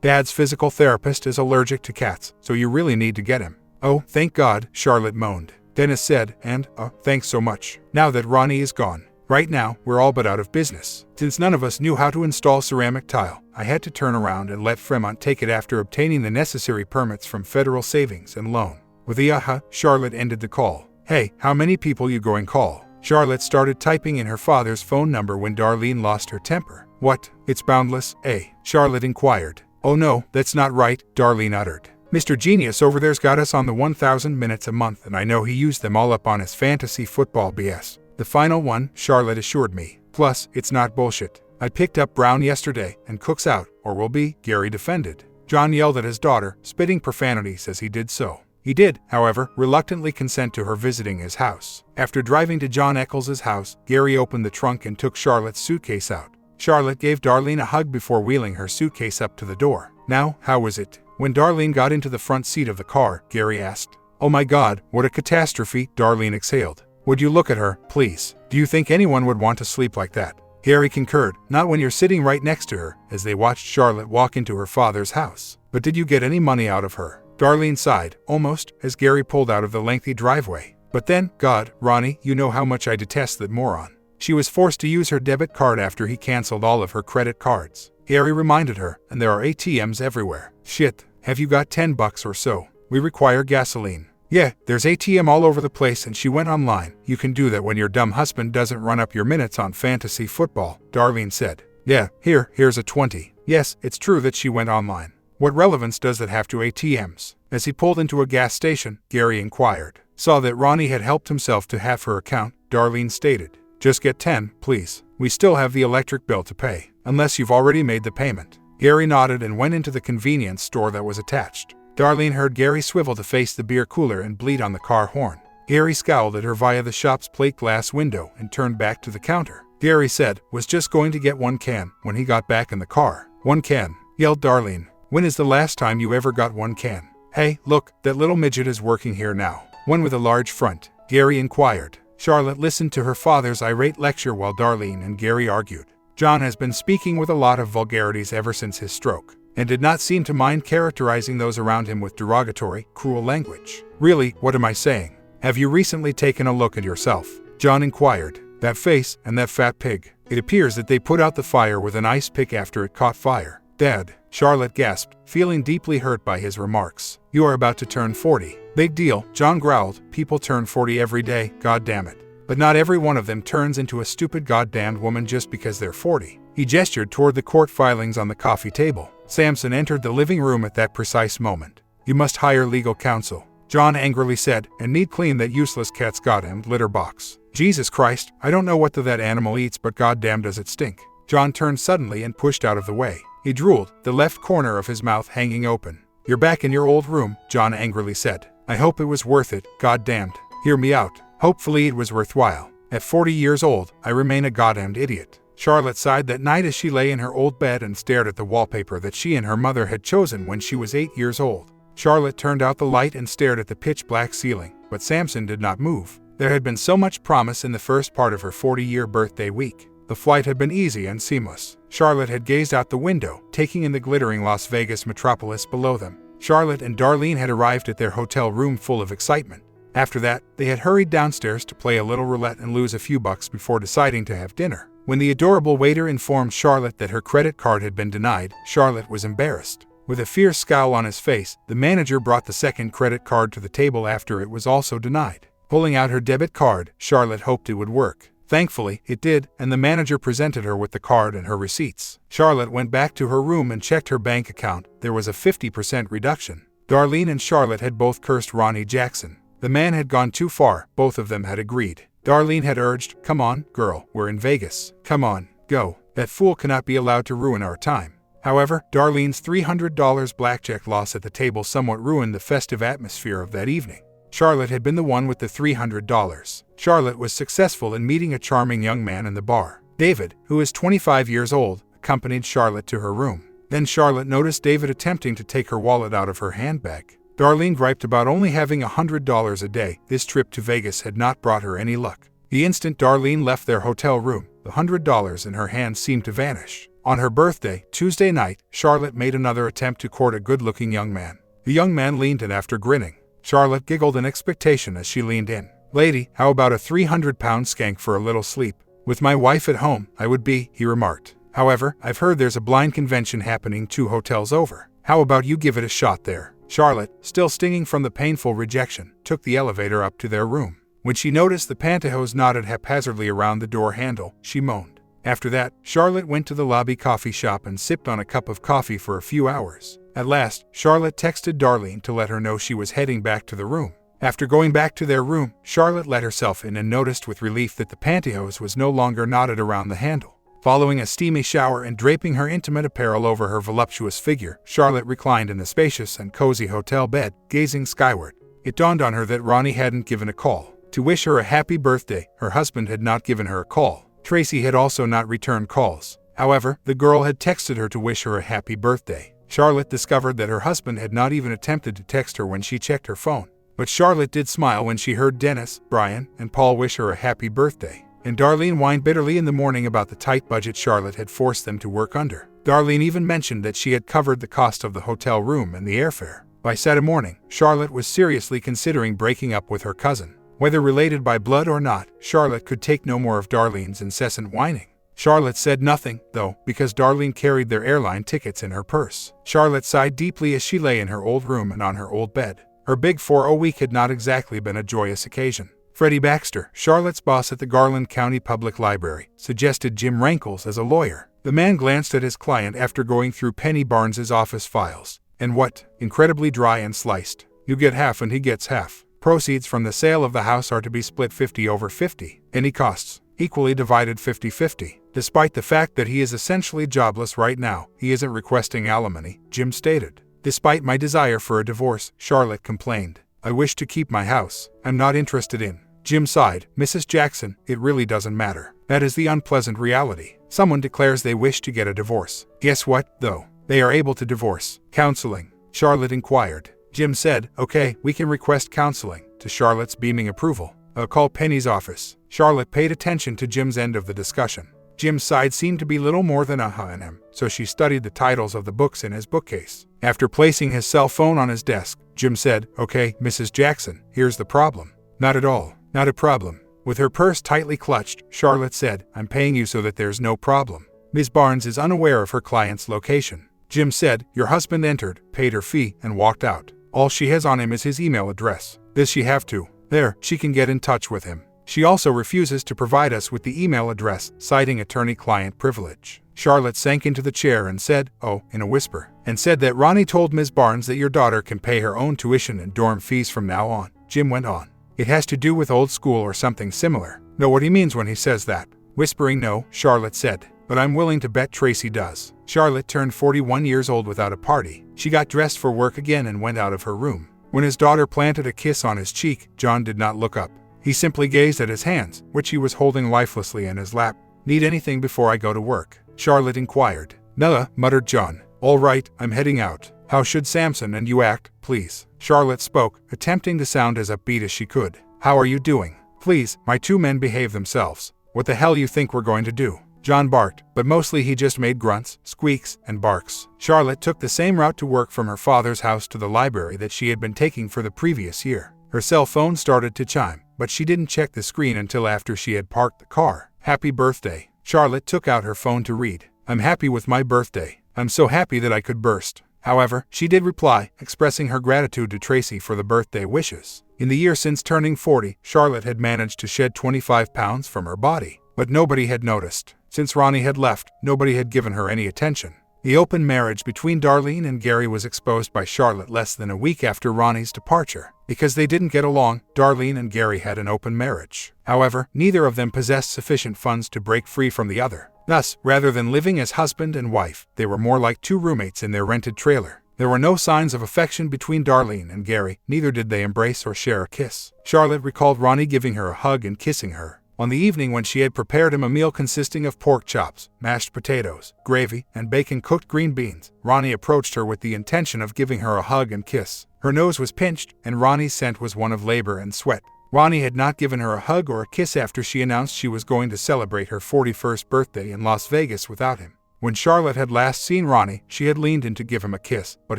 Dad's physical therapist is allergic to cats, so you really need to get him." "Oh, thank God," Charlotte moaned. Dennis said, and, thanks so much. Now that Ronnie is gone. Right now, we're all but out of business. Since none of us knew how to install ceramic tile, I had to turn around and let Fremont take it after obtaining the necessary permits from Federal Savings and Loan." With the Charlotte ended the call. "Hey, how many people you going call?" Charlotte started typing in her father's phone number when Darlene lost her temper. "What? It's boundless, eh?" Charlotte inquired. "Oh no, that's not right," Darlene uttered. "Mr. Genius over there's got us on the 1,000 minutes a month and I know he used them all up on his fantasy football BS. The final one," Charlotte assured me. "Plus, it's not bullshit. I picked up Brown yesterday and Cook's out, or will be," Gary defended. John yelled at his daughter, spitting profanities as he did so. He did, however, reluctantly consent to her visiting his house. After driving to John Eccles' house, Gary opened the trunk and took Charlotte's suitcase out. Charlotte gave Darlene a hug before wheeling her suitcase up to the door. "Now, how was it?" When Darlene got into the front seat of the car, Gary asked. "Oh my God, what a catastrophe," Darlene exhaled. "Would you look at her, please? Do you think anyone would want to sleep like that?" Gary concurred, "Not when you're sitting right next to her," as they watched Charlotte walk into her father's house. "But did you get any money out of her?" Darlene sighed, almost, as Gary pulled out of the lengthy driveway. "But then, God, Ronnie, you know how much I detest that moron. She was forced to use her debit card after he canceled all of her credit cards." Gary reminded her, "And there are ATMs everywhere." "Shit, have you got $10 or so? We require gasoline." "Yeah, there's ATM all over the place and she went online." "You can do that when your dumb husband doesn't run up your minutes on fantasy football," Darlene said. "Yeah, here's a 20. Yes, it's true that she went online. What relevance does that have to ATMs?" As he pulled into a gas station, Gary inquired. Saw that Ronnie had helped himself to half her account, Darlene stated. "Just get 10, please. We still have the electric bill to pay, unless you've already made the payment." Gary nodded and went into the convenience store that was attached. Darlene heard Gary swivel to face the beer cooler and bleat on the car horn. Gary scowled at her via the shop's plate glass window and turned back to the counter. Gary said, "Was just going to get 1 can," when he got back in the car. "1 can," yelled Darlene. "When is the last time you ever got 1 can? Hey, look, that little midget is working here now. One with a large front," Gary inquired. Charlotte listened to her father's irate lecture while Darlene and Gary argued. John has been speaking with a lot of vulgarities ever since his stroke, and did not seem to mind characterizing those around him with derogatory, cruel language. "Really, what am I saying? Have you recently taken a look at yourself?" John inquired. "That face, and that fat pig. It appears that they put out the fire with an ice pick after it caught fire." "Dad," Charlotte gasped, feeling deeply hurt by his remarks. "You are about to turn 40. "Big deal," John growled. "People turn 40 every day, god damn it. But not every one of them turns into a stupid goddamned woman just because they're 40. He gestured toward the court filings on the coffee table. Samson entered the living room at that precise moment. "You must hire legal counsel," John angrily said, "and need clean that useless cat's goddamned litter box. Jesus Christ, I don't know what that animal eats, but goddamn does it stink." John turned suddenly and pushed out of the way. He drooled, the left corner of his mouth hanging open. "You're back in your old room," John angrily said. "I hope it was worth it, goddamned." Hear me out. Hopefully it was worthwhile. At 40 years old, I remain a goddamned idiot. Charlotte sighed that night as she lay in her old bed and stared at the wallpaper that she and her mother had chosen when she was 8 years old. Charlotte turned out the light and stared at the pitch-black ceiling, but Samson did not move. There had been so much promise in the first part of her 40-year birthday week. The flight had been easy and seamless. Charlotte had gazed out the window, taking in the glittering Las Vegas metropolis below them. Charlotte and Darlene had arrived at their hotel room full of excitement. After that, they had hurried downstairs to play a little roulette and lose a few bucks before deciding to have dinner. When the adorable waiter informed Charlotte that her credit card had been denied, Charlotte was embarrassed. With a fierce scowl on his face, the manager brought the second credit card to the table after it was also denied. Pulling out her debit card, Charlotte hoped it would work. Thankfully, it did, and the manager presented her with the card and her receipts. Charlotte went back to her room and checked her bank account. There was a 50% reduction. Darlene and Charlotte had both cursed Ronnie Jackson. The man had gone too far, both of them had agreed. Darlene had urged, "Come on, girl, we're in Vegas. Come on, go. That fool cannot be allowed to ruin our time." However, Darlene's $300 blackjack loss at the table somewhat ruined the festive atmosphere of that evening. Charlotte had been the one with the $300. Charlotte was successful in meeting a charming young man in the bar. David, who is 25 years old, accompanied Charlotte to her room. Then Charlotte noticed David attempting to take her wallet out of her handbag. Darlene griped about only having $100 a day. This trip to Vegas had not brought her any luck. The instant Darlene left their hotel room, the $100 in her hand seemed to vanish. On her birthday, Tuesday night, Charlotte made another attempt to court a good-looking young man. The young man leaned in after grinning. Charlotte giggled in expectation as she leaned in. "Lady, how about a 300-pound skank for a little sleep? With my wife at home, I would be," he remarked. "However, I've heard there's a blind convention happening 2 hotels over. How about you give it a shot there?" Charlotte, still stinging from the painful rejection, took the elevator up to their room. When she noticed the pantyhose knotted haphazardly around the door handle, she moaned. After that, Charlotte went to the lobby coffee shop and sipped on a cup of coffee for a few hours. At last, Charlotte texted Darlene to let her know she was heading back to the room. After going back to their room, Charlotte let herself in and noticed with relief that the pantyhose was no longer knotted around the handle. Following a steamy shower and draping her intimate apparel over her voluptuous figure, Charlotte reclined in the spacious and cozy hotel bed, gazing skyward. It dawned on her that Ronnie hadn't given a call. To wish her a happy birthday, her husband had not given her a call. Tracy had also not returned calls. However, the girl had texted her to wish her a happy birthday. Charlotte discovered that her husband had not even attempted to text her when she checked her phone. But Charlotte did smile when she heard Dennis, Brian, and Paul wish her a happy birthday. And Darlene whined bitterly in the morning about the tight budget Charlotte had forced them to work under. Darlene even mentioned that she had covered the cost of the hotel room and the airfare. By Saturday morning, Charlotte was seriously considering breaking up with her cousin. Whether related by blood or not, Charlotte could take no more of Darlene's incessant whining. Charlotte said nothing, though, because Darlene carried their airline tickets in her purse. Charlotte sighed deeply as she lay in her old room and on her old bed. Her big 4-0 week had not exactly been a joyous occasion. Freddie Baxter, Charlotte's boss at the Garland County Public Library, suggested Jim Rankles as a lawyer. The man glanced at his client after going through Penny Barnes's office files. "And what? Incredibly dry and sliced. You get half and he gets half. Proceeds from the sale of the house are to be split 50/50. Any costs, equally divided 50/50. Despite the fact that he is essentially jobless right now, he isn't requesting alimony," Jim stated. "Despite my desire for a divorce," Charlotte complained, "I wish to keep my house. I'm not interested in." Jim sighed. "Mrs. Jackson, it really doesn't matter. That is the unpleasant reality. Someone declares they wish to get a divorce. Guess what, though? They are able to divorce. Counseling?" Charlotte inquired. Jim said, "Okay, we can request counseling," to Charlotte's beaming approval. "I'll call Penny's office." Charlotte paid attention to Jim's end of the discussion. Jim's side seemed to be little more than him, so she studied the titles of the books in his bookcase. After placing his cell phone on his desk, Jim said, "Okay, Mrs. Jackson, here's the problem." "Not at all. Not a problem." With her purse tightly clutched, Charlotte said, "I'm paying you so that there's no problem. Ms. Barnes is unaware of her client's location." Jim said, "Your husband entered, paid her fee, and walked out. All she has on him is his email address. This she have to. There, she can get in touch with him. She also refuses to provide us with the email address, citing attorney-client privilege." Charlotte sank into the chair and said, "Oh," in a whisper, "and said that Ronnie told Ms. Barnes that your daughter can pay her own tuition and dorm fees from now on." Jim went on. "It has to do with old school or something similar. Know what he means when he says that?" Whispering no, Charlotte said, "But I'm willing to bet Tracy does." Charlotte turned 41 years old without a party. She got dressed for work again and went out of her room. When his daughter planted a kiss on his cheek, John did not look up. He simply gazed at his hands, which he was holding lifelessly in his lap. "Need anything before I go to work?" Charlotte inquired. "Nella," muttered John. "All right, I'm heading out. How should Samson and you act, please?" Charlotte spoke, attempting to sound as upbeat as she could. "How are you doing? Please, my 2 men behave themselves. What the hell you think we're going to do?" John barked, but mostly he just made grunts, squeaks, and barks. Charlotte took the same route to work from her father's house to the library that she had been taking for the previous year. Her cell phone started to chime, but she didn't check the screen until after she had parked the car. "Happy birthday." Charlotte took out her phone to read. "I'm happy with my birthday. I'm so happy that I could burst." However, she did reply, expressing her gratitude to Tracy for the birthday wishes. In the year since turning 40, Charlotte had managed to shed 25 pounds from her body, but nobody had noticed. Since Ronnie had left, nobody had given her any attention. The open marriage between Darlene and Gary was exposed by Charlotte less than a week after Ronnie's departure. Because they didn't get along, Darlene and Gary had an open marriage. However, neither of them possessed sufficient funds to break free from the other. Thus, rather than living as husband and wife, they were more like 2 roommates in their rented trailer. There were no signs of affection between Darlene and Gary, neither did they embrace or share a kiss. Charlotte recalled Ronnie giving her a hug and kissing her. On the evening when she had prepared him a meal consisting of pork chops, mashed potatoes, gravy, and bacon-cooked green beans, Ronnie approached her with the intention of giving her a hug and kiss. Her nose was pinched, and Ronnie's scent was one of labor and sweat. Ronnie had not given her a hug or a kiss after she announced she was going to celebrate her 41st birthday in Las Vegas without him. When Charlotte had last seen Ronnie, she had leaned in to give him a kiss, but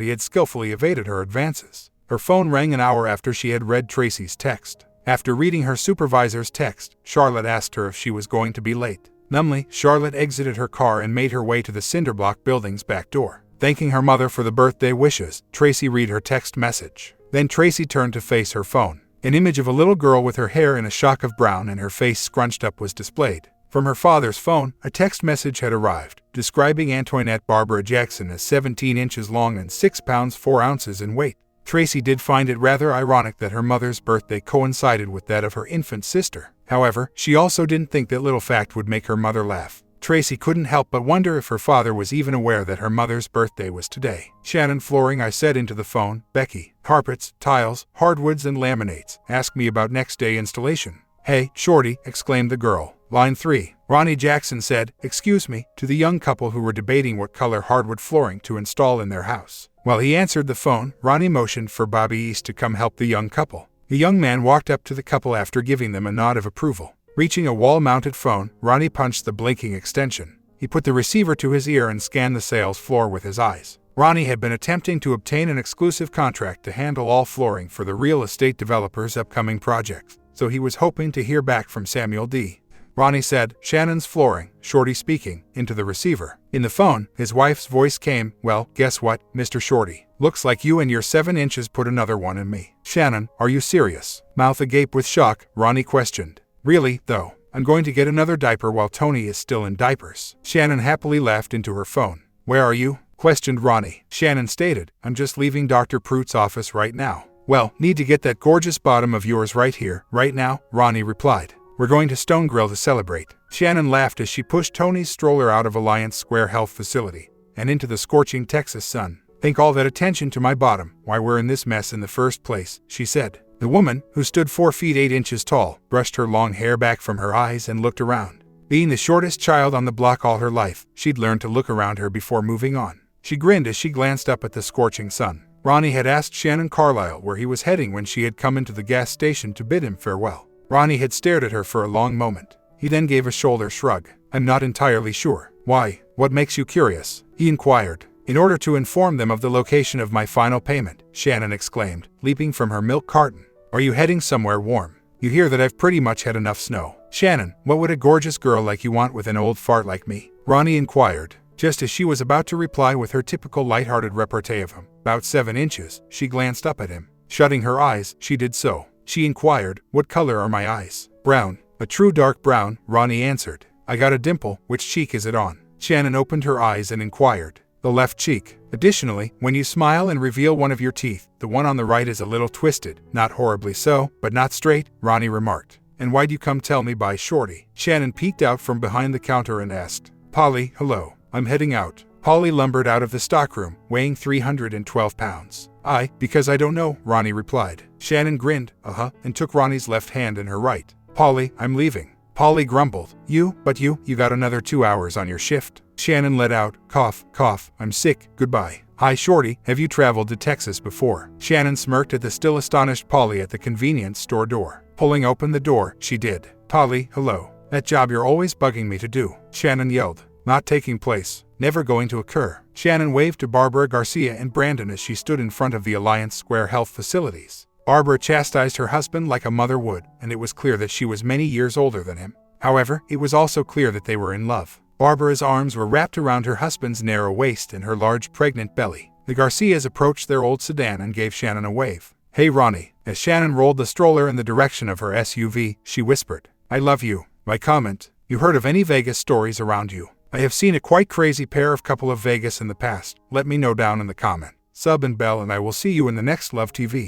he had skillfully evaded her advances. Her phone rang an hour after she had read Tracy's text. After reading her supervisor's text, Charlotte asked her if she was going to be late. Numbly, Charlotte exited her car and made her way to the cinderblock building's back door. Thanking her mother for the birthday wishes, Tracy read her text message. Then Tracy turned to face her phone. An image of a little girl with her hair in a shock of brown and her face scrunched up was displayed. From her father's phone, a text message had arrived, describing Antoinette Barbara Jackson as 17 inches long and 6 pounds 4 ounces in weight. Tracy did find it rather ironic that her mother's birthday coincided with that of her infant sister. However, she also didn't think that little fact would make her mother laugh. Tracy couldn't help but wonder if her father was even aware that her mother's birthday was today. "Shannon, flooring," I said into the phone. "Becky, carpets, tiles, hardwoods, and laminates. Ask me about next day installation." "Hey, Shorty," exclaimed the girl. Line 3. Ronnie Jackson said, "Excuse me," to the young couple who were debating what color hardwood flooring to install in their house. While he answered the phone, Ronnie motioned for Bobby East to come help the young couple. The young man walked up to the couple after giving them a nod of approval. Reaching a wall-mounted phone, Ronnie punched the blinking extension. He put the receiver to his ear and scanned the sales floor with his eyes. Ronnie had been attempting to obtain an exclusive contract to handle all flooring for the real estate developer's upcoming projects, so he was hoping to hear back from Samuel D. Ronnie said, "Shannon's flooring," Shorty speaking, into the receiver. In the phone, his wife's voice came, "Well, guess what, Mr. Shorty? Looks like you and your 7 inches put another one in me." "Shannon, are you serious?" Mouth agape with shock, Ronnie questioned. "Really, though. I'm going to get another diaper while Tony is still in diapers." Shannon happily laughed into her phone. "Where are you?" questioned Ronnie. Shannon stated, "I'm just leaving Dr. Pruitt's office right now." "Well, need to get that gorgeous bottom of yours right here, right now," Ronnie replied. "We're going to Stone Grill to celebrate." Shannon laughed as she pushed Tony's stroller out of Alliance Square Health Facility and into the scorching Texas sun. "Think all that attention to my bottom, why we're in this mess in the first place," she said. The woman, who stood 4 feet 8 inches tall, brushed her long hair back from her eyes and looked around. Being the shortest child on the block all her life, she'd learned to look around her before moving on. She grinned as she glanced up at the scorching sun. Ronnie had asked Shannon Carlisle where he was heading when she had come into the gas station to bid him farewell. Ronnie had stared at her for a long moment. He then gave a shoulder shrug. "I'm not entirely sure." "Why? What makes you curious?" he inquired. "In order to inform them of the location of my final payment," Shannon exclaimed, leaping from her milk carton. "Are you heading somewhere warm? You hear that I've pretty much had enough snow." "Shannon, what would a gorgeous girl like you want with an old fart like me?" Ronnie inquired. Just as she was about to reply with her typical light-hearted repartee of him, about 7 inches, she glanced up at him. Shutting her eyes, she did so. She inquired, "What color are my eyes?" "Brown." "A true dark brown," Ronnie answered. "I got a dimple. Which cheek is it on?" Shannon opened her eyes and inquired. "The left cheek. Additionally, when you smile and reveal one of your teeth, the one on the right is a little twisted. Not horribly so, but not straight," Ronnie remarked. "And why'd you come tell me by Shorty?" Shannon peeked out from behind the counter and asked. "Polly, hello. I'm heading out." Polly lumbered out of the stockroom, weighing 312 pounds. Because I don't know, Ronnie replied. Shannon grinned, and took Ronnie's left hand in her right. Polly, I'm leaving. Polly grumbled. You got another 2 hours on your shift. Shannon let out, cough, cough, I'm sick, goodbye. Hi Shorty, have you traveled to Texas before? Shannon smirked at the still astonished Polly at the convenience store door. Pulling open the door, she did. Polly, hello. That job you're always bugging me to do, Shannon yelled. Not taking place. Never going to occur. Shannon waved to Barbara Garcia and Brandon as she stood in front of the Alliance Square Health facilities. Barbara chastised her husband like a mother would, and it was clear that she was many years older than him. However, it was also clear that they were in love. Barbara's arms were wrapped around her husband's narrow waist and her large pregnant belly. The Garcias approached their old sedan and gave Shannon a wave. Hey Ronnie. As Shannon rolled the stroller in the direction of her SUV, she whispered, I love you. My comment, you heard of any Vegas stories around you? I have seen a quite crazy pair of couple of Vegas in the past. Let me know down in the comment. Sub and bell and I will see you in the next Love TV.